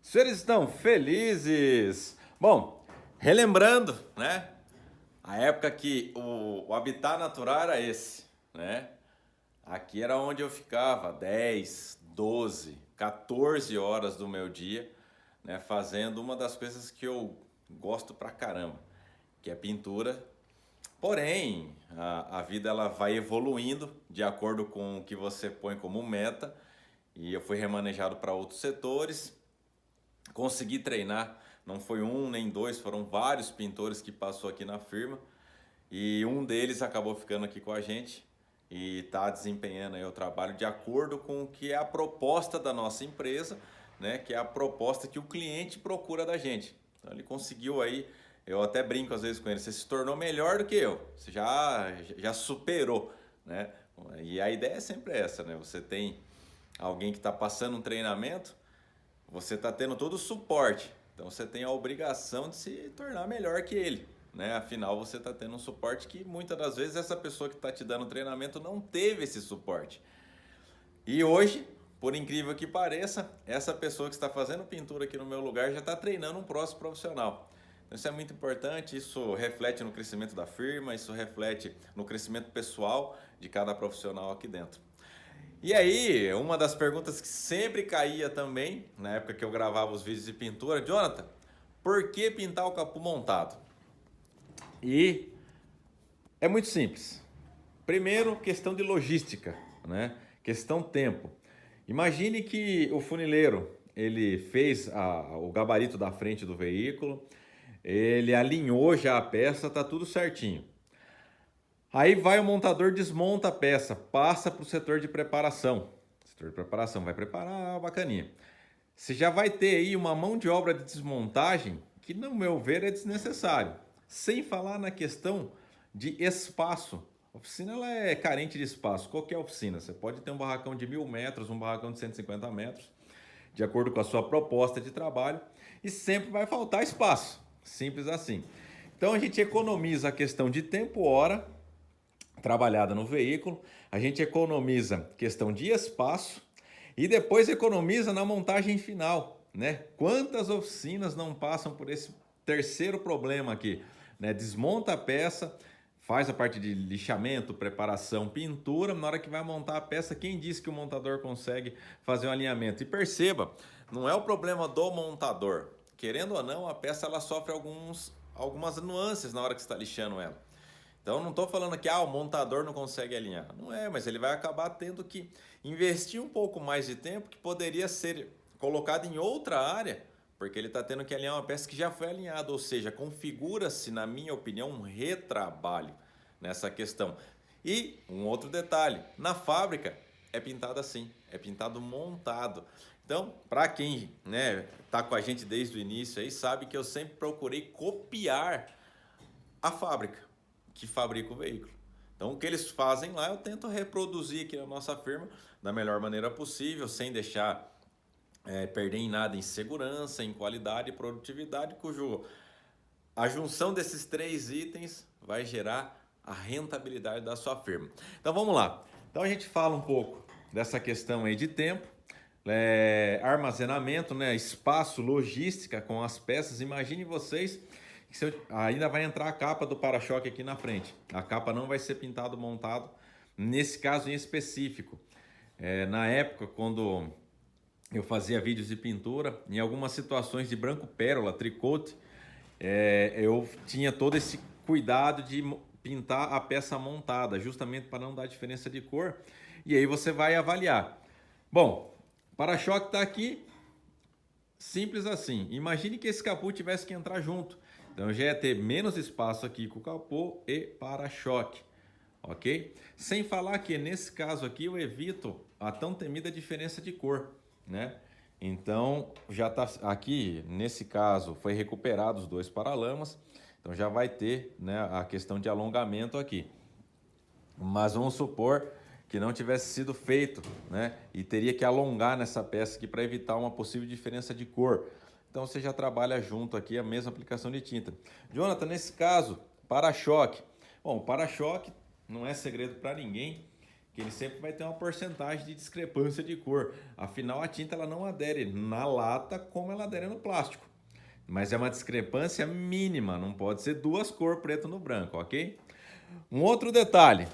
Os senhores estão felizes? Bom, relembrando, né? A época que o habitat natural era esse, né? Aqui era onde eu ficava 10, 12, 14 horas do meu dia, né? Fazendo uma das coisas que eu gosto pra caramba, que é pintura. Porém, a vida ela vai evoluindo de acordo com o que você põe como meta. E eu fui remanejado para outros setores. Consegui treinar, não foi um nem dois, foram vários pintores que passou aqui na firma e um deles acabou ficando aqui com a gente e está desempenhando aí o trabalho de acordo com o que é a proposta da nossa empresa, né? Que é a proposta que o cliente procura da gente. Então ele conseguiu aí, eu até brinco às vezes com ele, você se tornou melhor do que eu, você já superou, né? E a ideia é sempre essa, né? Você tem alguém que está passando um treinamento, você está tendo todo o suporte. Então você tem a obrigação de se tornar melhor que ele, né? Afinal, você está tendo um suporte que muitas das vezes essa pessoa que está te dando treinamento não teve esse suporte. E hoje, por incrível que pareça, essa pessoa que está fazendo pintura aqui no meu lugar já está treinando um próximo profissional. Então isso é muito importante, isso reflete no crescimento da firma, isso reflete no crescimento pessoal de cada profissional aqui dentro. E aí, uma das perguntas que sempre caía também, na época que eu gravava os vídeos de pintura, Jonathan, por que pintar o capô montado? E é muito simples. Primeiro, questão de logística, né? Questão tempo. Imagine que o funileiro, ele fez o gabarito da frente do veículo, ele alinhou já a peça, tá tudo certinho. Aí vai o montador, desmonta a peça, passa para o setor de preparação. O setor de preparação vai preparar a bacaninha. Você já vai ter aí uma mão de obra de desmontagem que, no meu ver, é desnecessário. Sem falar na questão de espaço. A oficina ela é carente de espaço. Qualquer oficina. Você pode ter um barracão de 1.000 metros, um barracão de 150 metros, de acordo com a sua proposta de trabalho, e sempre vai faltar espaço. Simples assim. Então a gente economiza a questão de tempo-hora trabalhada no veículo, a gente economiza questão de espaço e depois economiza na montagem final, né? Quantas oficinas não passam por esse terceiro problema aqui, né? Desmonta a peça, faz a parte de lixamento, preparação, pintura, na hora que vai montar a peça, quem disse que o montador consegue fazer um alinhamento? E perceba, não é o problema do montador. Querendo ou não, a peça ela sofre algumas nuances na hora que está lixando ela. Então não estou falando que o montador não consegue alinhar. Não é, mas ele vai acabar tendo que investir um pouco mais de tempo que poderia ser colocado em outra área, porque ele está tendo que alinhar uma peça que já foi alinhada, ou seja, configura-se, na minha opinião, um retrabalho nessa questão. E um outro detalhe, na fábrica é pintado assim, é pintado montado. Então, para quem tá com a gente desde o início aí, sabe que eu sempre procurei copiar a fábrica que fabrica o veículo. Então o que eles fazem lá eu tento reproduzir aqui na nossa firma da melhor maneira possível, sem deixar perder em nada em segurança, em qualidade e produtividade, cujo a junção desses três itens vai gerar a rentabilidade da sua firma. Então vamos lá. Então a gente fala um pouco dessa questão aí de tempo, armazenamento, né, espaço, logística com as peças. Imagine vocês ainda vai entrar a capa do para-choque aqui na frente. A capa não vai ser pintado montado nesse caso em específico. Na época, quando eu fazia vídeos de pintura, em algumas situações de branco pérola, tricote, eu tinha todo esse cuidado de pintar a peça montada, justamente para não dar diferença de cor. E aí você vai avaliar. Bom, para-choque está aqui, simples assim. Imagine que esse capô tivesse que entrar junto. Então já ia ter menos espaço aqui com o capô e para-choque, ok? Sem falar que nesse caso aqui eu evito a tão temida diferença de cor, né? Então já tá aqui, nesse caso foi recuperado os dois paralamas, então já vai ter, né, a questão de alongamento aqui. Mas vamos supor que não tivesse sido feito, né? E teria que alongar nessa peça aqui para evitar uma possível diferença de cor. Então você já trabalha junto aqui a mesma aplicação de tinta. Jonathan, nesse caso, para-choque. Bom, para-choque não é segredo para ninguém que ele sempre vai ter uma porcentagem de discrepância de cor. Afinal, a tinta ela não adere na lata como ela adere no plástico. Mas é uma discrepância mínima, não pode ser duas cores, preto no branco, ok? Um outro detalhe,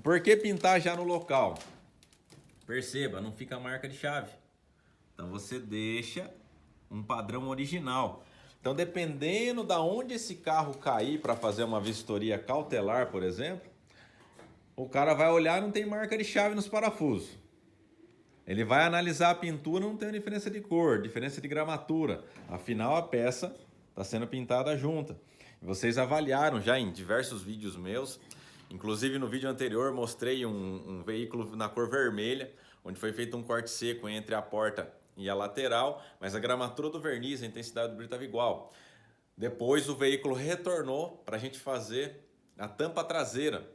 por que pintar já no local? Perceba, não fica a marca de chave. Então você deixa um padrão original. Então, dependendo da onde esse carro cair para fazer uma vistoria cautelar, por exemplo, o cara vai olhar e não tem marca de chave nos parafusos. Ele vai analisar a pintura, não tem diferença de cor, diferença de gramatura. Afinal, a peça está sendo pintada junta. Vocês avaliaram já em diversos vídeos meus. Inclusive no vídeo anterior mostrei um veículo na cor vermelha, onde foi feito um corte seco entre a porta e a lateral, mas a gramatura do verniz, a intensidade do brilho estava igual. Depois o veículo retornou para a gente fazer a tampa traseira.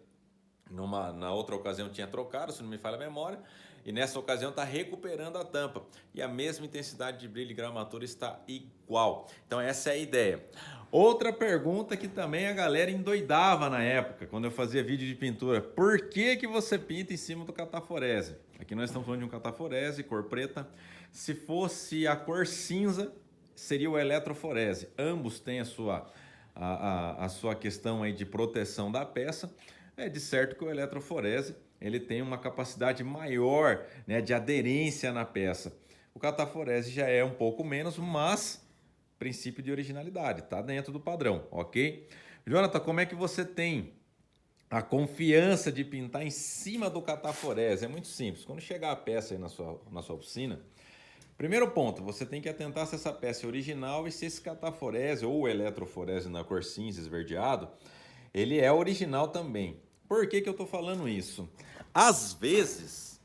Na outra ocasião tinha trocado, se não me falha a memória, e nessa ocasião está recuperando a tampa. E a mesma intensidade de brilho e gramatura está igual. Então essa é a ideia. Outra pergunta que também a galera endoidava na época, quando eu fazia vídeo de pintura. Por que que você pinta em cima do cataforese? Aqui nós estamos falando de um cataforese, cor preta. Se fosse a cor cinza, seria o eletroforese. Ambos têm a sua questão aí de proteção da peça. É de certo que o eletroforese ele tem uma capacidade maior, né, de aderência na peça. O cataforese já é um pouco menos, mas princípio de originalidade, tá dentro do padrão, ok? Jonathan, como é que você tem a confiança de pintar em cima do cataforese? É muito simples. Quando chegar a peça aí na sua oficina, primeiro ponto, você tem que atentar se essa peça é original e se esse cataforese ou eletroforese na cor cinza esverdeado, ele é original também. Por que que eu estou falando isso? Às vezes,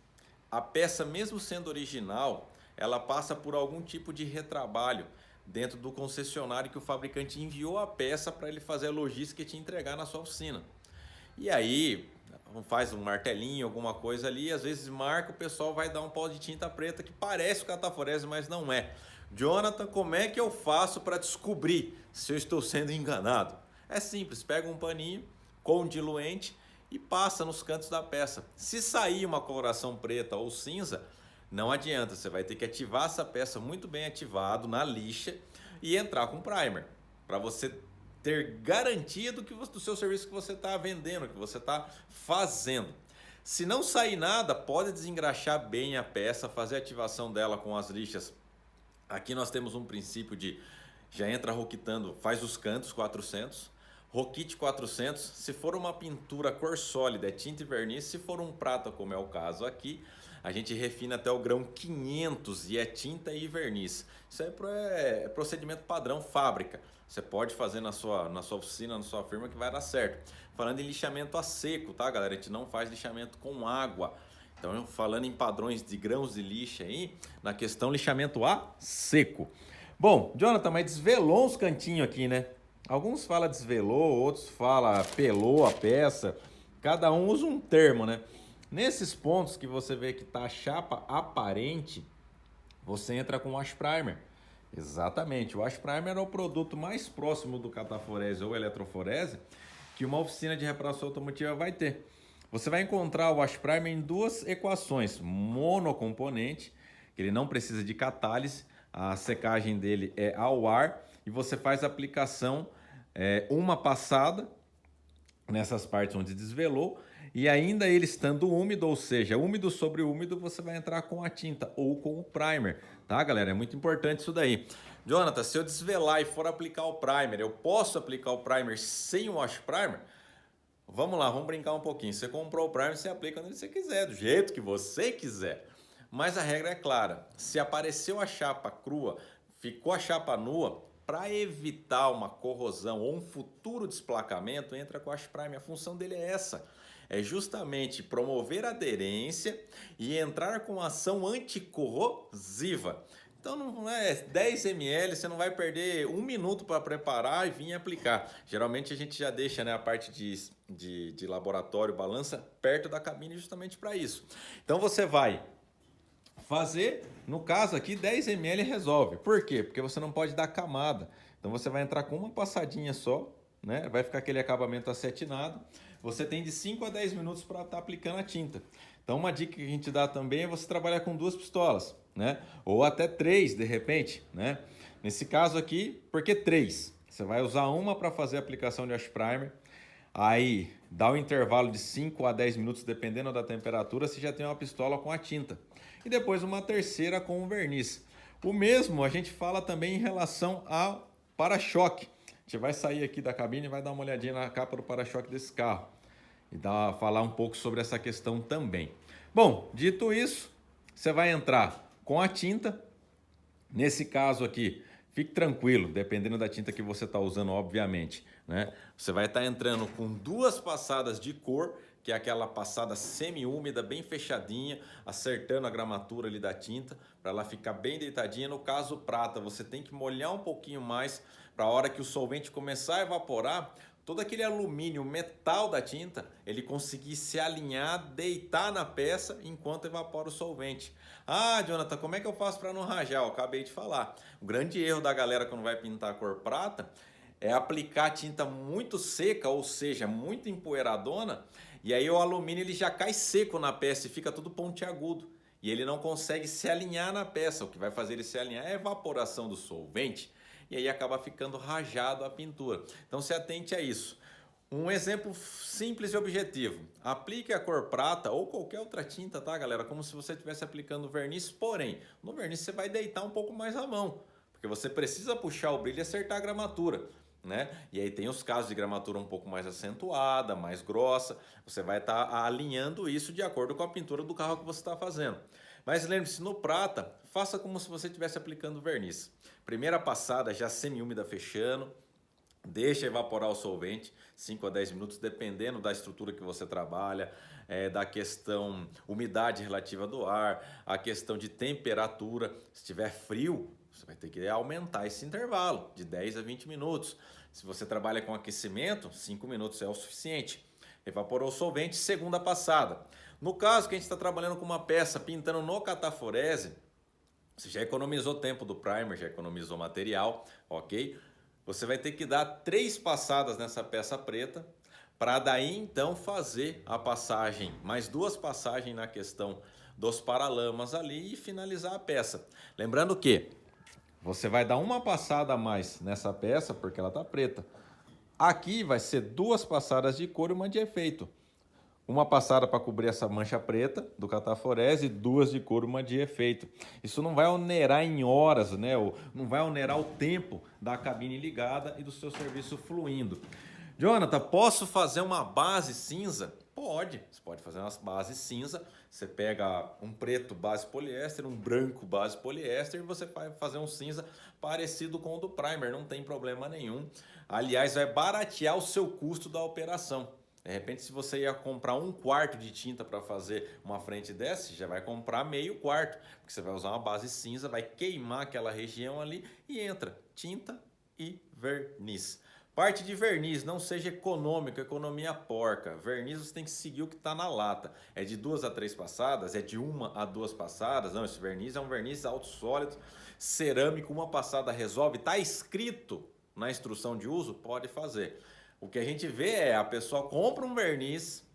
a peça, mesmo sendo original, ela passa por algum tipo de retrabalho dentro do concessionário que o fabricante enviou a peça para ele fazer a logística e te entregar na sua oficina. E aí, faz um martelinho, alguma coisa ali, às vezes marca, o pessoal vai dar um pó de tinta preta que parece o cataforese, mas não é. Jonathan, como é que eu faço para descobrir se eu estou sendo enganado? É simples, pega um paninho com diluente e passa nos cantos da peça. Se sair uma coloração preta ou cinza, não adianta, você vai ter que ativar essa peça muito bem ativado na lixa e entrar com primer, para você ter garantia do seu serviço que você está vendendo, que você está fazendo. Se não sair nada, pode desengraxar bem a peça, fazer a ativação dela com as lixas. Aqui nós temos um princípio de, já entra roquitando, faz os cantos 400, roquite 400, se for uma pintura cor sólida, é tinta e verniz, se for um prata, como é o caso aqui, a gente refina até o grão 500 e é tinta e verniz. Isso é procedimento padrão fábrica. Você pode fazer na sua oficina, na sua firma que vai dar certo. Falando em lixamento a seco, tá, galera? A gente não faz lixamento com água. Então, falando em padrões de grãos de lixa aí, na questão lixamento a seco. Bom, Jonathan, mas desvelou uns cantinhos aqui, né? Alguns falam desvelou, outros falam pelou a peça. Cada um usa um termo, né? Nesses pontos que você vê que tá a chapa aparente, você entra com o wash primer. Exatamente, o wash primer é o produto mais próximo do cataforese ou eletroforese que uma oficina de reparação automotiva vai ter. Você vai encontrar o wash primer em duas equações, monocomponente, que ele não precisa de catálise, a secagem dele é ao ar e você faz a aplicação uma passada nessas partes onde desvelou e ainda ele estando úmido, ou seja, úmido sobre úmido, você vai entrar com a tinta ou com o primer, tá, galera? É muito importante isso daí. Jonathan, se eu desvelar e for aplicar o primer, eu posso aplicar o primer sem o wash primer? Vamos lá, vamos brincar um pouquinho. Você comprou o primer, você aplica onde você quiser, do jeito que você quiser. Mas a regra é clara, se apareceu a chapa crua, ficou a chapa nua, para evitar uma corrosão ou um futuro desplacamento, entra com o wash primer. A função dele é essa. É justamente promover aderência e entrar com ação anticorrosiva. Então não é 10 ml, você não vai perder 1 minuto para preparar e vir aplicar. Geralmente a gente já deixa, né, a parte de laboratório, balança, perto da cabine justamente para isso. Então você vai fazer, no caso aqui, 10 ml resolve. Por quê? Porque você não pode dar camada. Então você vai entrar com uma passadinha só, né? Vai ficar aquele acabamento acetinado. você tem de 5 a 10 minutos para estar aplicando a tinta. Então uma dica que a gente dá também é você trabalhar com 2 pistolas, né? Ou até 3 de repente, né? Nesse caso aqui, por que 3? Você vai usar uma para fazer a aplicação de Wash Primer, aí dá um intervalo de 5 a 10 minutos, dependendo da temperatura, você já tem uma pistola com a tinta. E depois uma terceira com o verniz. O mesmo a gente fala também em relação ao para-choque. A gente vai sair aqui da cabine e vai dar uma olhadinha na capa do para-choque desse carro. E falar um pouco sobre essa questão também. Bom, dito isso, você vai entrar com a tinta. Nesse caso aqui, fique tranquilo, dependendo da tinta que você está usando, obviamente, né? Você vai estar entrando com 2 passadas de cor, que é aquela passada semi-úmida, bem fechadinha, acertando a gramatura ali da tinta, para ela ficar bem deitadinha. No caso prata, você tem que molhar um pouquinho mais, para a hora que o solvente começar a evaporar, todo aquele alumínio, metal da tinta, ele conseguir se alinhar, deitar na peça enquanto evapora o solvente. Ah, Jonathan, como é que eu faço para não rajar? Eu acabei de falar. O grande erro da galera quando vai pintar a cor prata é aplicar a tinta muito seca, ou seja, muito empoeiradona, e aí o alumínio ele já cai seco na peça e fica tudo pontiagudo. E ele não consegue se alinhar na peça. O que vai fazer ele se alinhar é a evaporação do solvente. E aí acaba ficando rajado a pintura. Então se atente a isso. Um exemplo simples e objetivo. Aplique a cor prata ou qualquer outra tinta, tá, galera? Como se você estivesse aplicando verniz, porém, no verniz você vai deitar um pouco mais a mão, porque você precisa puxar o brilho e acertar a gramatura, né? E aí tem os casos de gramatura um pouco mais acentuada, mais grossa. Você vai estar alinhando isso de acordo com a pintura do carro que você está fazendo. Mas lembre-se, no prata, faça como se você estivesse aplicando verniz. Primeira passada já semi-úmida fechando, deixa evaporar o solvente 5 a 10 minutos, dependendo da estrutura que você trabalha, da questão umidade relativa do ar, a questão de temperatura. Se tiver frio, você vai ter que aumentar esse intervalo de 10 a 20 minutos. Se você trabalha com aquecimento, 5 minutos é o suficiente. Evaporou o solvente, segunda passada. No caso que a gente está trabalhando com uma peça pintando no cataforese, você já economizou tempo do primer, já economizou material, ok? Você vai ter que dar 3 passadas nessa peça preta, para daí então fazer a passagem, mais 2 passagens na questão dos paralamas ali e finalizar a peça. Lembrando que você vai dar uma passada a mais nessa peça, porque ela está preta. Aqui vai ser 2 passadas de cor e uma de efeito. Uma passada para cobrir essa mancha preta do cataforese e 2 de cor, uma de efeito. Isso não vai onerar em horas, né? Ou não vai onerar o tempo da cabine ligada e do seu serviço fluindo. Jonathan, posso fazer uma base cinza? Pode, você pode fazer uma base cinza. Você pega um preto base poliéster, um branco base poliéster e você vai fazer um cinza parecido com o do primer, não tem problema nenhum. Aliás, vai baratear o seu custo da operação. De repente, se você ia comprar 1/4 de tinta para fazer uma frente dessa, você já vai comprar meio quarto, porque você vai usar uma base cinza, vai queimar aquela região ali e entra tinta e verniz. Parte de verniz, não seja econômico, economia porca. Verniz você tem que seguir o que está na lata. É de 2 a 3 passadas, é de 1 a 2 passadas. Não, esse verniz é um verniz alto sólido, cerâmico, uma passada resolve. Está escrito na instrução de uso, pode fazer. O que a gente vê é a pessoa compra um verniz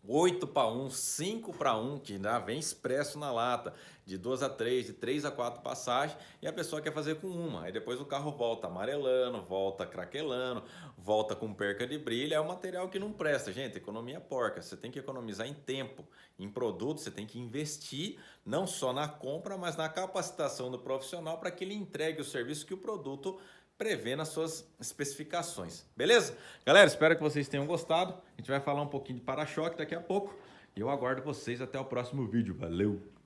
8/1, 5/1, que ainda vem expresso na lata, de 2 a 3, de 3 a 4 passagens, e a pessoa quer fazer com uma. Aí depois o carro volta amarelando, volta craquelando, volta com perca de brilho. É um material que não presta, gente. Economia porca. Você tem que economizar em tempo, em produto, você tem que investir não só na compra, mas na capacitação do profissional para que ele entregue o serviço que o produto prevê nas suas especificações. Beleza? Galera, espero que vocês tenham gostado. A gente vai falar um pouquinho de para-choque daqui a pouco. E eu aguardo vocês até o próximo vídeo. Valeu!